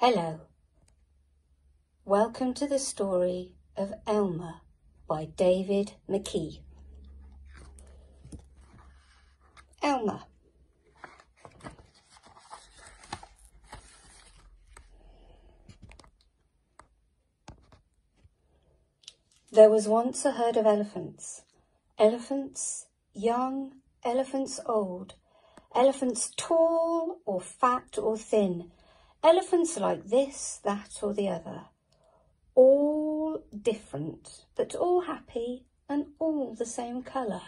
Hello. Welcome to the story of Elmer by David McKee. Elmer. There was once a herd of elephants. Elephants young, elephants old, elephants tall or fat or thin, elephants like this, that or the other. All different, but all happy and all the same colour.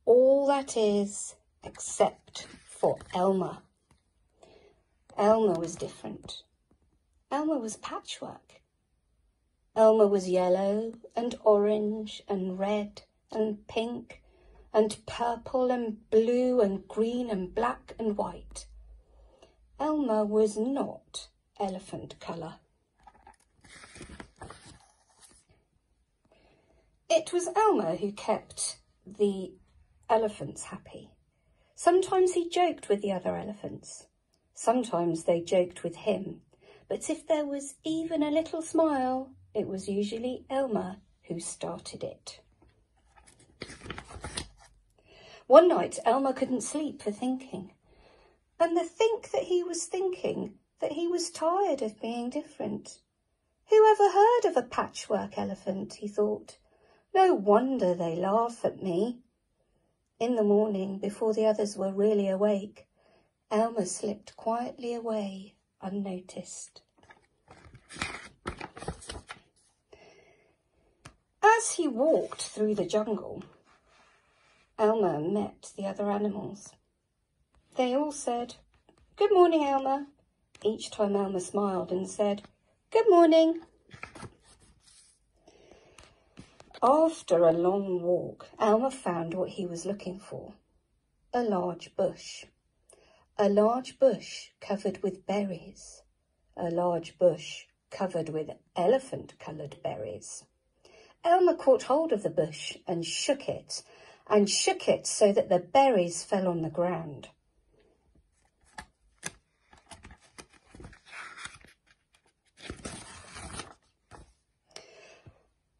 All that is, except for Elmer. Elmer was different. Elmer was patchwork. Elmer was yellow and orange and red and pink and purple and blue and green and black and white. Elmer was not elephant colour. It was Elmer who kept the elephants happy. Sometimes he joked with the other elephants. Sometimes they joked with him. But if there was even a little smile, it was usually Elmer who started it. One night, Elmer couldn't sleep for thinking. And to think that he was thinking that he was tired of being different. Who ever heard of a patchwork elephant, he thought. No wonder they laugh at me. In the morning, before the others were really awake, Elmer slipped quietly away, unnoticed. As he walked through the jungle, Elmer met the other animals. They all said, "Good morning, Elmer." Each time Elmer smiled and said, "Good morning." After a long walk, Elmer found what he was looking for, a large bush. A large bush covered with berries. A large bush covered with elephant-coloured berries. Elmer caught hold of the bush and shook it so that the berries fell on the ground.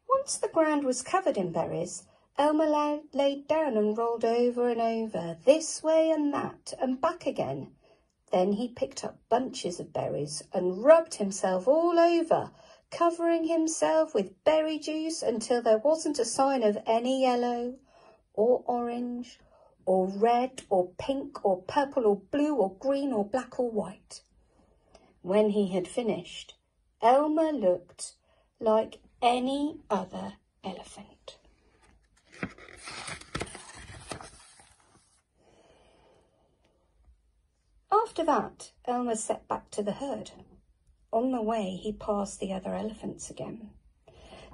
Once the ground was covered in berries, Elmer laid down and rolled over and over, this way and that, and back again. Then he picked up bunches of berries and rubbed himself all over, covering himself with berry juice until there wasn't a sign of any yellow or orange or red or pink or purple or blue or green or black or white. When he had finished, Elmer looked like any other elephant. After that, Elmer set back to the herd. On the way, he passed the other elephants again.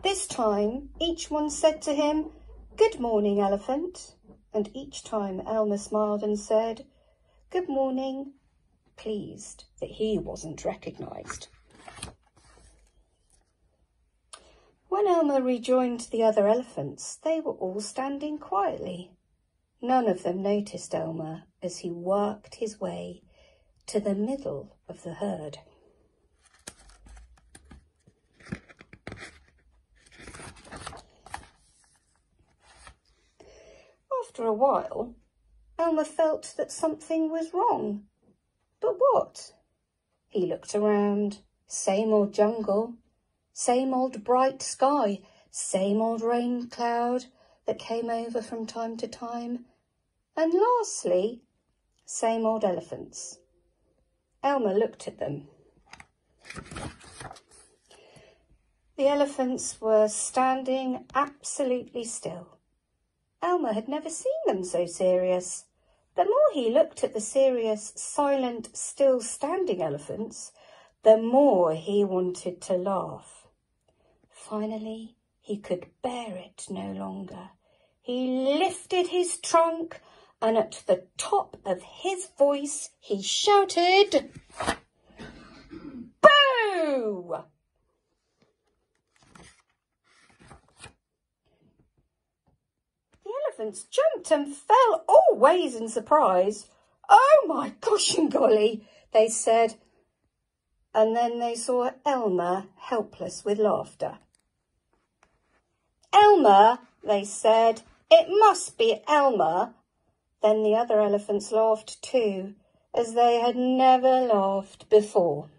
This time, each one said to him, "Good morning, elephant." And each time Elmer smiled and said, "Good morning," pleased that he wasn't recognised. When Elmer rejoined the other elephants, they were all standing quietly. None of them noticed Elmer as he worked his way to the middle of the herd. After a while, Elmer felt that something was wrong. But what? He looked around. Same old jungle, same old bright sky, same old rain cloud that came over from time to time. And lastly, same old elephants. Elmer looked at them. The elephants were standing absolutely still. Elmer had never seen them so serious. The more he looked at the serious, silent, still standing elephants, the more he wanted to laugh. Finally, he could bear it no longer. He lifted his trunk and at the top of his voice he shouted, "Boo!" Elephants jumped and fell all ways in surprise. "Oh my gosh and golly," they said. and then they saw Elmer helpless with laughter. "Elmer," they said, "it must be Elmer." Then the other elephants laughed too, as they had never laughed before.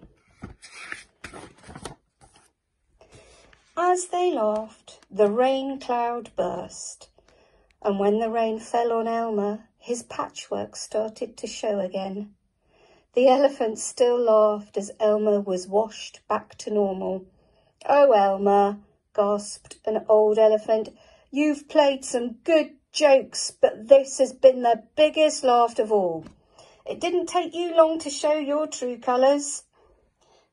As they laughed, the rain cloud burst, and when the rain fell on Elmer, his patchwork started to show again. The elephants still laughed as Elmer was washed back to normal. "Oh, Elmer," gasped an old elephant, "you've played some good jokes, but this has been the biggest laugh of all. It didn't take you long to show your true colours."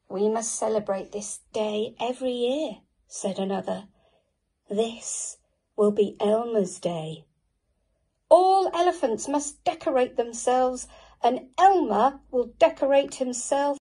"We must celebrate this day every year," said another. "This will be Elmer's day. All elephants must decorate themselves, and Elmer will decorate himself